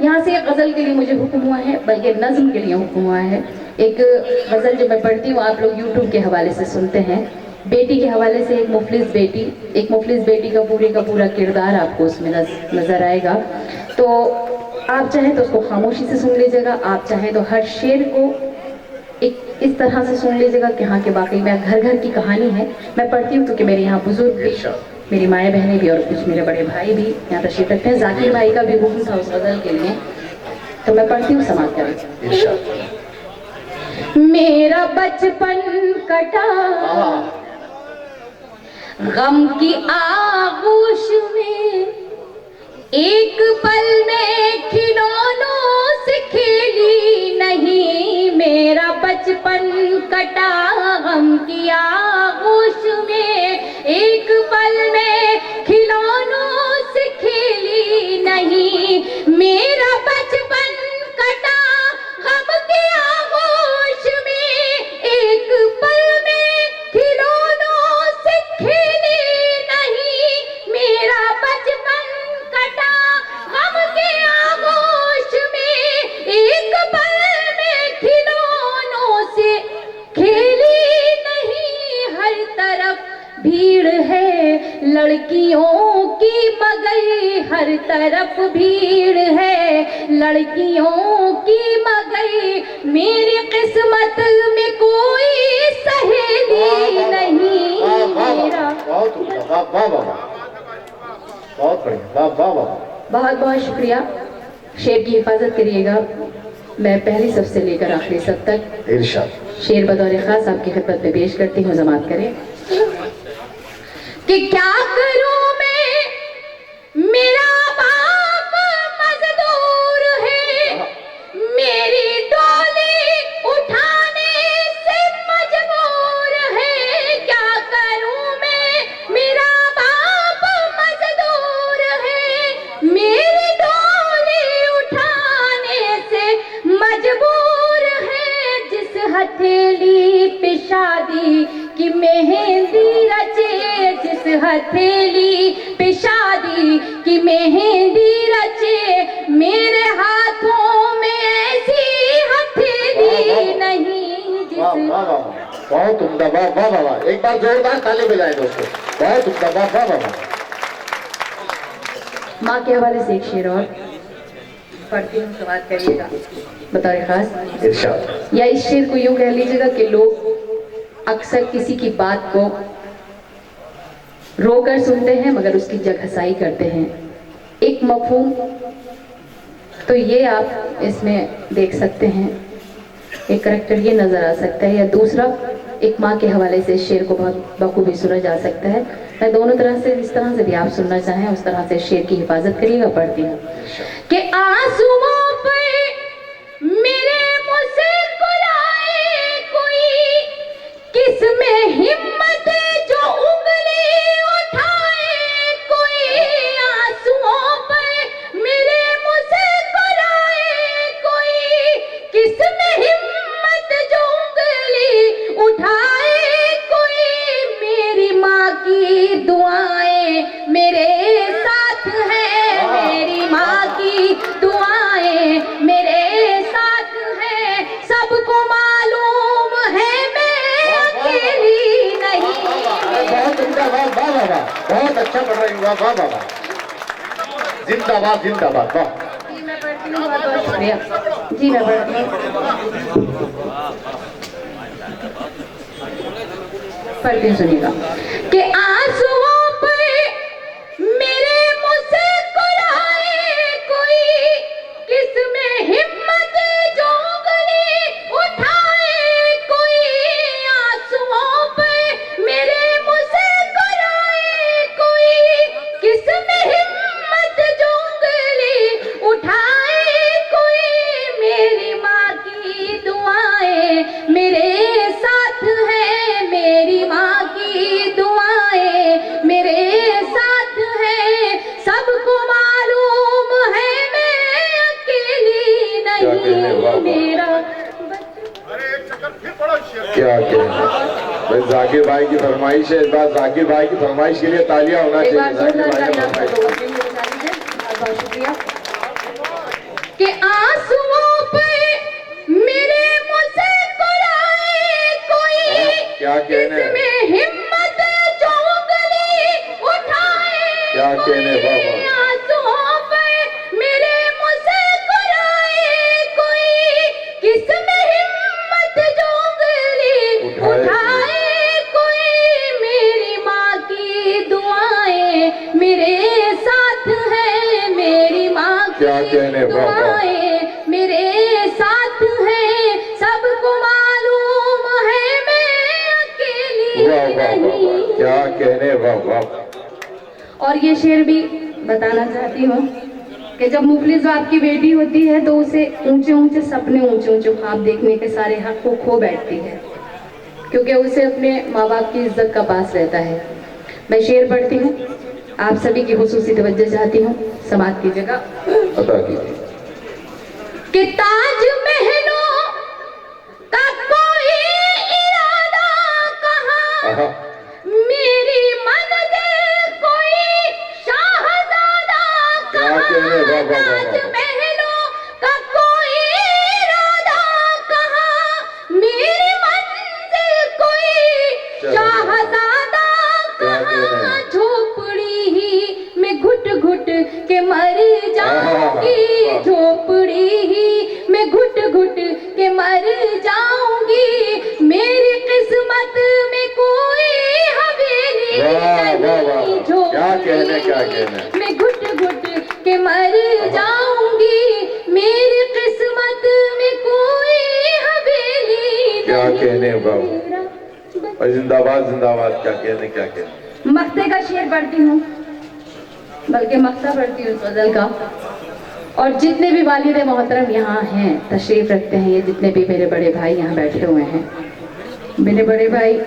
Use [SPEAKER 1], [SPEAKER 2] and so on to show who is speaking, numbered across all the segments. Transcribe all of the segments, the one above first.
[SPEAKER 1] یہاں سے ایک غزل کے لیے مجھے حکم ہوا ہے، بلکہ نظم کے لیے حکم ہوا ہے۔ ایک غزل جو میں پڑھتی ہوں آپ لوگ یوٹیوب کے حوالے سے سنتے ہیں، بیٹی کے حوالے سے، ایک مفلس بیٹی کا پورا کردار آپ کو اس میں نظر آئے گا۔ تو آپ چاہیں تو اس کو خاموشی سے سن لیجیے گا، آپ چاہیں تو ہر شعر کو ایک اس طرح سے سن لیجیے گا کہ ہاں کہ واقعی میں گھر گھر کی کہانی ہے۔ میں پڑھتی ہوں کیونکہ میرے یہاں بزرگ بھی، میری مائیں بہنیں بھی اور کچھ میرے بڑے بھائی بھی یہاں تشریف رکھتے ہیں۔ ذاکر بھائی کا بھی حکم تھا اس غزل کے لیے، تو میں پڑھتی ہوں، سماعت کریں۔ میرا بچپن کٹا غم کی آغوش میں، ایک پل میں کھلونوں سے کھیلی نہیں۔ میرا بچپن کٹا غم کی آغوش میں، ایک پل میں کھلونوں سے کھیلی نہیں۔ میرا بچپن کٹا غم کی آغوش میں، ایک پل میں کھلونوں سے کھیلی نہیں۔ میرا بچپن کٹا غم کی آغوش میں، ایک پل میں کھلونوں سے کھیلی نہیں۔ ہر طرف بھیڑ ہے لڑکیوں کی مگر، ہر طرف بھیڑ ہے لڑکیوں کی مگر، میری قسمت میں کوئی سہیلی نہیں۔ بہت بہت شکریہ، شعر کی حفاظت کریے گا۔ میں پہلی صف سے لے کر آخری صف تک شعر بطور خاص آپ کی خدمت میں پیش کرتی ہوں، سماعت کریں۔ کہ کیا کروں میں، میرا باپ مزدور ہے، میری ڈولی اٹھانے سے مجبور ہے۔ کیا کروں میں، میرا باپ مزدور ہے، میری ڈولی اٹھانے سے مجبور ہے۔ جس ہتھیلی پہ شادی کی مہندی رچے، جس ہتھیلی پہ شادی کی مہندی رچے، میرے ہاتھوں میں ایسی ہتھیلی نہیں۔
[SPEAKER 2] بہت عمدہ، واہ واہ واہ، ایک بار زوردار تالی بجائیں دوستو، بہت عمدہ، واہ واہ واہ۔
[SPEAKER 1] ماں کے حوالے سے ایک شعر اور پڑھتی ہوں، سماعت کریے گا بطور خاص۔
[SPEAKER 2] ارشاد۔
[SPEAKER 1] یا اس شعر کو یوں کہہ لیجیے گا کہ لوگ اکثر کسی کی بات کو رو کر سنتے ہیں مگر اس کی جگہسائی کرتے ہیں۔ ایک مفہوم تو یہ آپ اس میں دیکھ سکتے ہیں، ایک کریکٹر یہ نظر آ سکتا ہے، یا دوسرا ایک ماں کے حوالے سے اس شعر کو بہت بخوبی سنا جا سکتا ہے۔ میں دونوں طرح سے، اس طرح سے بھی آپ سننا چاہیں اس طرح سے شعر کی حفاظت کریے گا۔ پڑھتی ہوں کہ آنسوؤں پہ میرے مسکرائے کوئی، کس میں ہمت جو انگلی اٹھائے کوئی۔ آنسوؤں پہ میرے مسکرائے کوئی، کس میں ہمت جو انگلی اٹھائے کوئی۔ میری ماں کی دعائیں میرے ساتھ ہیں، میری ماں کی دعائیں میرے ساتھ ہیں۔ سب کو معلوم ہے میں اکیلی نہیں۔
[SPEAKER 2] بہت عمدہ، واہ واہ واہ، بہت اچھا پڑھ رہی ہوں، واہ واہ واہ، زندہ باد زندہ باد، واہ۔
[SPEAKER 1] جی میں پڑھتی ہوں، بہت بہت شکریہ۔ جی میں پڑھتی ہوں، پڑھتی ہوں، سنیے گا کہ آنسوؤں پہ میرے مسکرائے کوئی، کس میں ہمت جو انگلی اٹھائے کوئی۔ آنسوؤں پہ میرے مسکرائے کوئی، کس میں ہمت جو انگلی اٹھائے کوئی۔ میری ماں کی دعائیں میرے ساتھ ہیں، میری ماں کی دعائیں میرے ساتھ ہیں۔ سب کو معلوم ہے میں اکیلی نہیں۔ میرا
[SPEAKER 2] کیا بھائی، ذاکر بھائی کی فرمائش ہے، اس بار ذاکر بھائی کی فرمائش کے لیے تالیاں ہونا
[SPEAKER 1] ایک
[SPEAKER 2] چاہیے۔
[SPEAKER 1] بار
[SPEAKER 2] ذاکر
[SPEAKER 1] زوردار
[SPEAKER 2] بھائی کی
[SPEAKER 1] تالیاں
[SPEAKER 2] فرمائش۔
[SPEAKER 1] بہت بہت شکریہ۔ کہ آنسوؤں پہ میرے مسکرائے کوئی،
[SPEAKER 2] کیا
[SPEAKER 1] اس
[SPEAKER 2] کہنے
[SPEAKER 1] میں ہمت جو انگلی اٹھائے
[SPEAKER 2] کیا کہنے
[SPEAKER 1] کوئی،
[SPEAKER 2] بابا
[SPEAKER 1] آنسوؤں پہ میرے مسکرائے کوئی، کس میں ہمت جو انگلی اٹھائے کوئی، میری ماں کی دعائیں میرے ساتھ ہیں، میری ماں
[SPEAKER 2] کیا
[SPEAKER 1] کی
[SPEAKER 2] کہنے بابا
[SPEAKER 1] دعائیں میرے ساتھ ہیں، سب کو معلوم ہے میں اکیلی
[SPEAKER 2] واہ واہ واہ واہ
[SPEAKER 1] نہیں۔
[SPEAKER 2] کیا کہنے واہ واہ
[SPEAKER 1] اور یہ شعر بھی بتانا چاہتی ہوں کہ جب مفلس باپ کی بیٹی ہوتی ہے تو اسے اونچے اونچے سپنے، اونچے اونچے خواب دیکھنے کے سارے حق کو کھو بیٹھتی ہے، کیونکہ اسے اپنے ماں باپ کی عزت کا پاس رہتا ہے۔ میں شعر پڑھتی ہوں، آپ سبھی کی خصوصی توجہ چاہتی ہوں، سماعت کیجیے گا۔
[SPEAKER 2] عطا کیجیے۔
[SPEAKER 1] کہ تاج محلوں کا کوئی ارادہ کہاں، میری منزل کوئی شاہزادہ
[SPEAKER 2] کیا کہنے
[SPEAKER 1] کہاں،
[SPEAKER 2] واہ واہ واہ
[SPEAKER 1] تاج محلوں کا کوئی ارادہ کہاں، میری منزل کوئی شاہزادہ کہاں، جھوپڑی ہی میں گھٹ گھٹ کے مر جاؤں گی، جھوپڑی ہی میں گھٹ گھٹ کے مر جاؤں گی، میری قسمت میں کوئی حویلی نہیں، جھوپڑی ہی میں گھٹ گھٹ کے مر جاؤں گی، میری قسمت میں کوئی حویلی
[SPEAKER 2] کیا
[SPEAKER 1] نہیں۔
[SPEAKER 2] کہنے بابا اور زندہ باد کیا کہنے کیا کہنے۔
[SPEAKER 1] مقطع کا شعر پڑھتی ہوں، بلکہ مقطع پڑھتی ہوں اس غزل کا، اور جتنے بھی والد محترم یہاں ہیں، تشریف رکھتے ہیں، یہ جتنے بھی میرے بڑے بھائی یہاں بیٹھے ہوئے ہیں، میرے بڑے بھائی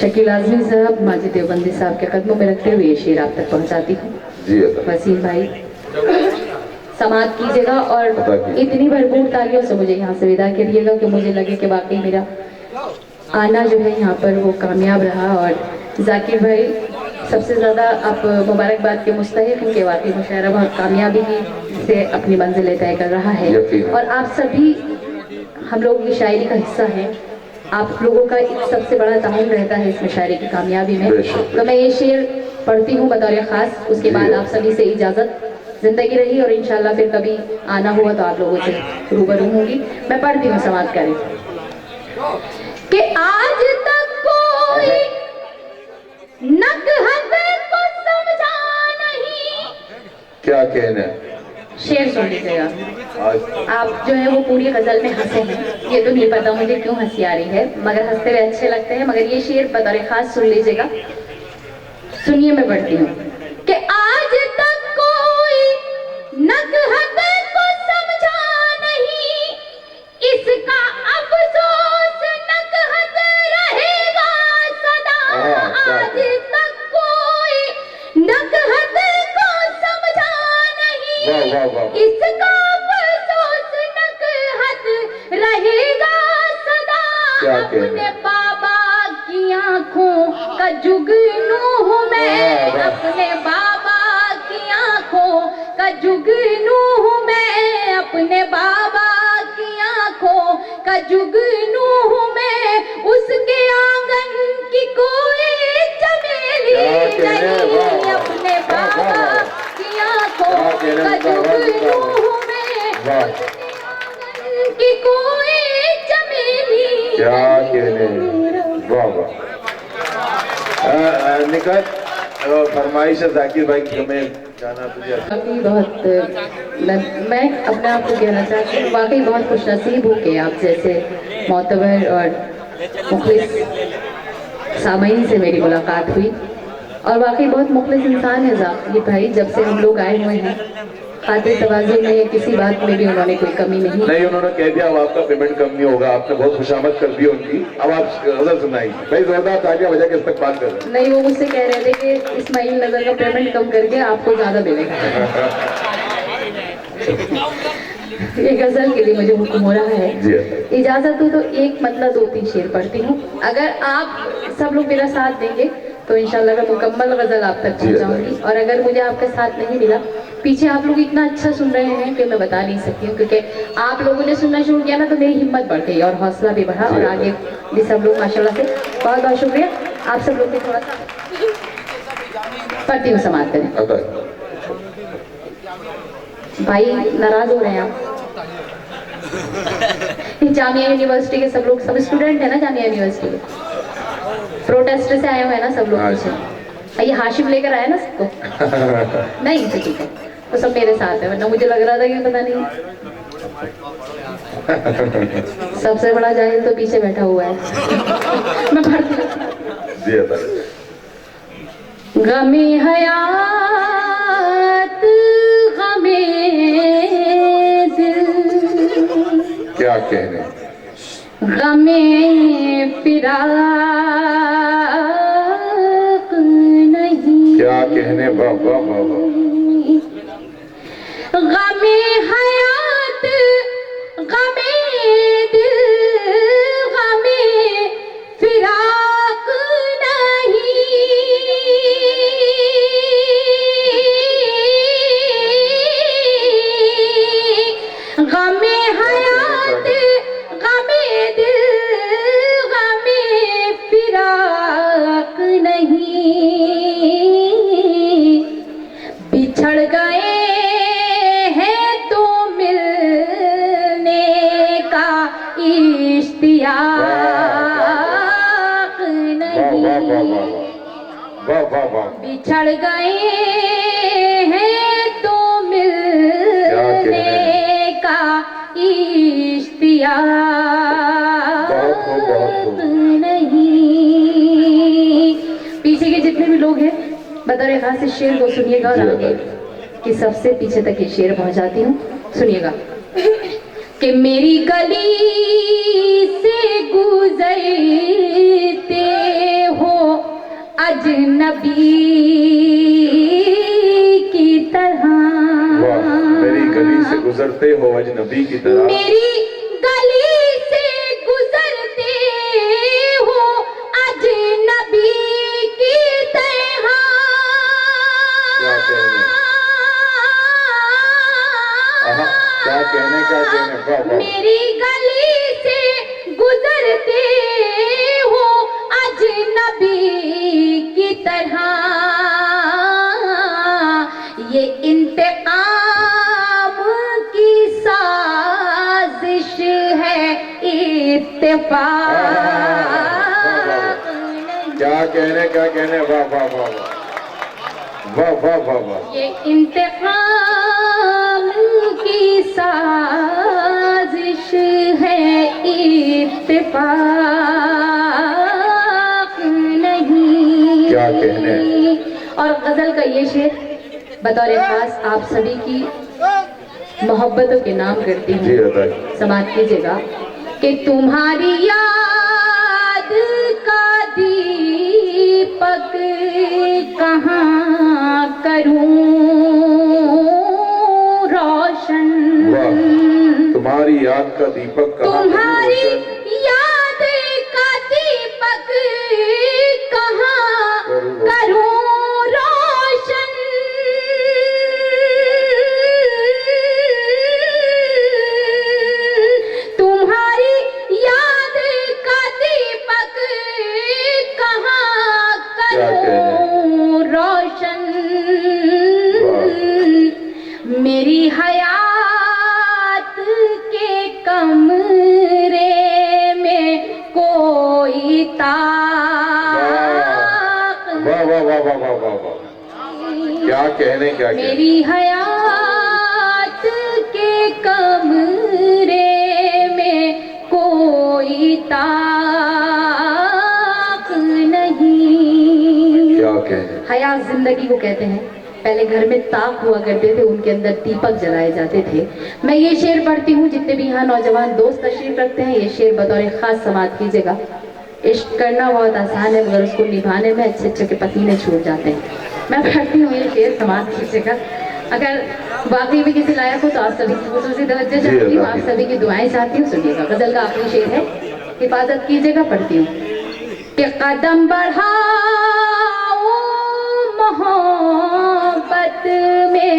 [SPEAKER 1] شکیل اعظمی صاحب، ماجد دیوبندی صاحب کے قدموں میں رکھتے ہوئے یہ شعر آپ تک پہنچاتی ہوں۔
[SPEAKER 2] جی عطا
[SPEAKER 1] وسیم بھائی سماعت کیجیے گا اور اتنی بھرپور تالیوں سے مجھے یہاں سے ودا کریے گا کہ مجھے لگے کہ واقعی میرا آنا جو ہے یہاں پر وہ کامیاب رہا، اور ذاکر بھائی سب سے زیادہ آپ مبارکباد کے مستحق ہیں کہ واقعی مشاعرہ بہت کامیابی سے اپنی منزلیں طے کر رہا ہے، اور آپ سبھی ہم لوگوں کی شاعری کا حصہ ہیں، آپ لوگوں کا ایک سب سے بڑا تعاون رہتا ہے اس مشاعرے کی کامیابی میں۔ تو میں یہ شعر پڑھتی ہوں بطور خاص، اس کے بعد آپ سبھی سے اجازت، زندگی رہی اور انشاءاللہ پھر کبھی آنا ہوا تو آپ لوگوں سے روبرو ہوں گی۔ میں پڑھتی ہوں، سماعت کریں کہ آج تک کوئی نکہت کو سمجھا نہیں۔
[SPEAKER 2] کیا کہنے
[SPEAKER 1] شعر سن لیجیے گا،
[SPEAKER 2] آج
[SPEAKER 1] آپ جو ہے وہ پوری غزل میں ہنسے ہیں، یہ تو نہیں پتا مجھے کیوں ہنسی آ رہی ہے، مگر ہنستے ہوئے اچھے لگتے ہیں، مگر یہ شعر بطور خاص سن لیجیے گا۔ سنیے میں پڑھتی ہوں کہ آج تک کوئی نکہت کو سمجھا نہیں، اس کا افسوس نکہت رہے گا سدا، آج تک کوئی نکہت کو سمجھا نہیں، اس کا افسوس نکہت رہے گا سدا، اپنے بابا کی آنکھوں کا جگنو ہوں میں، اپنے بابا کی آنکھوں کا جگنو ہوں میں، اپنے بابا کی آنکھوں کا جگنو ہوں میں، اس کے آنگن کی کوئی چمیلی نہیں، اپنے بابا کی آنکھوں کا جگنو ہوں میں، اس کے آنگن کی کوئی چمیلی
[SPEAKER 2] کیا کہنے واہ واہ نکت فرمائش ہے ذاکر بھائی کی ہمیں جانا تجھے
[SPEAKER 1] واقعی بہت میں اپنے آپ کو کہنا چاہتی ہوں، واقعی بہت خوش نصیب ہوں کہ آپ جیسے معتبر اور مخلص سامعین سے میری ملاقات ہوئی، اور واقعی بہت مخلص انسان ہے ذاکر بھائی، جب سے ہم لوگ آئے ہوئے ہیں خاطر تواضع میں کسی بات میں بھی انہوں نے کوئی کمی نہیں۔
[SPEAKER 2] انہوں نے کہہ دیا اب آپ کا پیمنٹ کم نہیں ہوگا، آپ نے بہت خوشامد کر دی ان کی، اب آپ غزل سنائیں بھائی، زوردار تالیاں بجا کے استقبال کر رہے ہیں۔
[SPEAKER 1] نہیں، وہ مجھ سے کہہ رہے تھے کہ اسماعیل نظر کا پیمنٹ کم کر کے آپ کو زیادہ ملے گا۔ یہ غزل کے لیے مجھے حکم ہو رہا ہے، اجازت ہو تو ایک مطلب 2-3 شعر پڑھتی ہوں، اگر آپ سب لوگ میرا ساتھ دیں گے تو انشاءاللہ میں مکمل غزل آپ تک پہنچاؤں گی، اور اگر مجھے آپ کا ساتھ نہیں ملا پیچھے آپ لوگ اتنا اچھا سن رہے ہیں کہ میں بتا نہیں سکتی ہوں، کیونکہ آپ لوگوں نے سننا شروع کیا نا تو میری ہمت بڑھ گئی اور حوصلہ بھی بڑھا، اور آگے بھی سب لوگ ماشاءاللہ سے بہت بہت شکریہ آپ سب لوگ کے. تھوڑا سا پڑھتی ہوں، سماعت کریں. بھائی ناراض ہو رہے ہیں آپ؟ جامعہ یونیورسٹی کے سب لوگ، سب اسٹوڈنٹ ہیں نا جامعہ یونیورسٹی کے، پروٹیسٹ سے آئے ہوئے ہیں نا سب لوگ پیچھے. یہ ہاشم لے کر آیا نا سب کو؟ نہیں تو ٹھیک ہے، تو سب میرے ساتھ ہے، ورنہ مجھے لگ رہا تھا کہ پتہ نہیں سب سے بڑا جاہل تو پیچھے بیٹھا ہوا ہے. میں پڑھتی ہوں. غم حیات غم دل،
[SPEAKER 2] کیا کہنے
[SPEAKER 1] غم فراق نہیں،
[SPEAKER 2] کیا کہنے بابا بابا.
[SPEAKER 1] غم حیات غم دل، غم فراق نہیں، غم حیات غم دل، غم فراق نہیں، بچھڑ گئے اشتیاق نہیں، بچھڑ گئے ہیں تو ملنے کا اشتیاق نہیں. پیچھے کے جتنے بھی لوگ ہیں بطور خاص اس شعر کو سنیے گا، اور آگے کہ سب سے پیچھے تک یہ شعر پہنچاتی ہوں، سنیے گا. کہ میری گلی سے گزرتے ہو اجنبی کی طرح،
[SPEAKER 2] میری گلی سے گزرتے ہو اجنبی کی طرح،
[SPEAKER 1] میری گلی سے گزرتے ہو اجنبی کی طرح.
[SPEAKER 2] کیا کہنے کیا کہنے بابا.
[SPEAKER 1] میری گلی سے گزرتے ہو اجنبی کی طرح، یہ انتقام کی سازش ہے اتفاق.
[SPEAKER 2] کیا کہنے کیا کہنے بابا بابا. واہ واہ واہ واہ.
[SPEAKER 1] یہ انتقام کی سازش ہے اتفاق نہیں.
[SPEAKER 2] کیا کہنے.
[SPEAKER 1] اور غزل کا یہ شعر بطور خاص آپ سبھی کی محبتوں کے نام کرتی ہوں، سماعت کیجیے گا. کہ تمہاری یاد کا دیپک کہاں کروں روشن،
[SPEAKER 2] تمہاری یاد کا دیپک کہاں
[SPEAKER 1] تمہاری یاد کا دیپک کہاں کروں روشن. تمہاری یاد کا دیپک کہاں کروں روشن. میری حیات کے کمرے میں کوئی طاق نہیں،
[SPEAKER 2] کیا کہنے کیا کہنے.
[SPEAKER 1] میری حیات کے کمرے میں کوئی طاق نہیں.
[SPEAKER 2] کیا کہنے.
[SPEAKER 1] حیات زندگی کو کہتے ہیں. پہلے گھر میں طاق ہوا کرتے تھے، ان کے اندر دیپک جلائے جاتے تھے. میں یہ شعر پڑھتی ہوں، جتنے بھی یہاں نوجوان دوست تشریف رکھتے ہیں یہ شعر بطور خاص سماعت کیجیے گا. عشق کرنا بہت آسان ہے مگر اس کو نبھانے میں اچھے اچھے کے پسینے چھوٹ جاتے ہیں. میں پڑھتی ہوں یہ شعر، سماعت کیجیے گا. اگر واقعی بھی کسی لائق ہو تو آپ سبھی کی خصوصی توجہ چاہتی ہوں، آپ سبھی کی دعائیں چاہتی ہوں. سنیے گا، غزل کا آخری شعر ہے، حفاظت کیجیے گا. پڑھتی ہوں. کہ قدم بڑھاؤ محبت میں